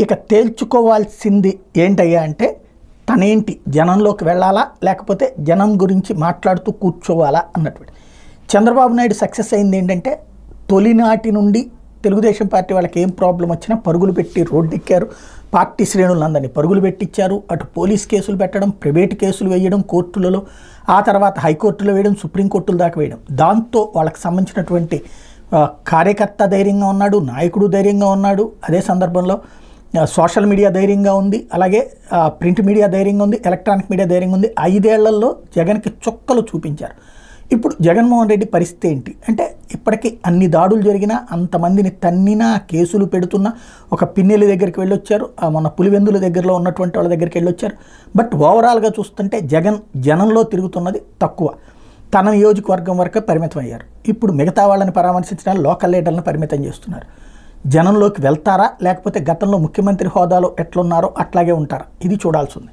ఇక తేల్చుకోవాల్సింది ఏంటయ్యా అంటే తనేంటి జనంలోకి వెళ్ళాలా లేకపోతే జనం గురించి మాట్లాడుతూ కూర్చోవాలా అన్నటువంటి. చంద్రబాబు నాయుడు సక్సెస్ అయింది ఏంటంటే తొలినాటి నుండి తెలుగుదేశం పార్టీ వాళ్ళకి ఏం ప్రాబ్లం వచ్చినా పరుగులు పెట్టి రోడ్డెక్కారు, పార్టీ శ్రేణులందరినీ పరుగులు పెట్టించారు. అటు పోలీస్ కేసులు పెట్టడం, ప్రైవేట్ కేసులు వేయడం కోర్టులలో, ఆ తర్వాత హైకోర్టులో వేయడం, సుప్రీంకోర్టుల దాకా వేయడం. దాంతో వాళ్ళకి సంబంధించినటువంటి కార్యకర్త ధైర్యంగా ఉన్నాడు, నాయకుడు ధైర్యంగా ఉన్నాడు. అదే సందర్భంలో సోషల్ మీడియా ధైర్యంగా ఉంది, అలాగే ప్రింట్ మీడియా ధైర్యంగా ఉంది, ఎలక్ట్రానిక్ మీడియా ధైర్యంగా ఉంది. 5 ఏళ్లలో జగన్కి చుక్కలు చూపించారు. ఇప్పుడు జగన్మోహన్ రెడ్డి పరిస్థితి ఏంటి అంటే ఇప్పటికీ అన్ని దాడులు జరిగినా, అంతమందిని తన్నినా, కేసులు పెడుతున్నా, ఒక పిన్నెల దగ్గరికి వెళ్ళొచ్చారు, మన పులివెందుల దగ్గరలో ఉన్నటువంటి వాళ్ళ దగ్గరికి వెళ్ళొచ్చారు. బట్ ఓవరాల్గా చూస్తుంటే జగన్ జనంలో తిరుగుతున్నది తక్కువ. తన నియోజకవర్గం వరకే పరిమితం అయ్యారు. ఇప్పుడు మిగతా వాళ్ళని పరామర్శించడానికి లోకల్ లీడర్లను పరిమితం చేస్తున్నారు. జనంలోకి వెళ్తారా లేకపోతే గతంలో ముఖ్యమంత్రి హోదాలో ఎట్లున్నారో అట్లాగే ఉంటారా, ఇది చూడాల్సి ఉంది.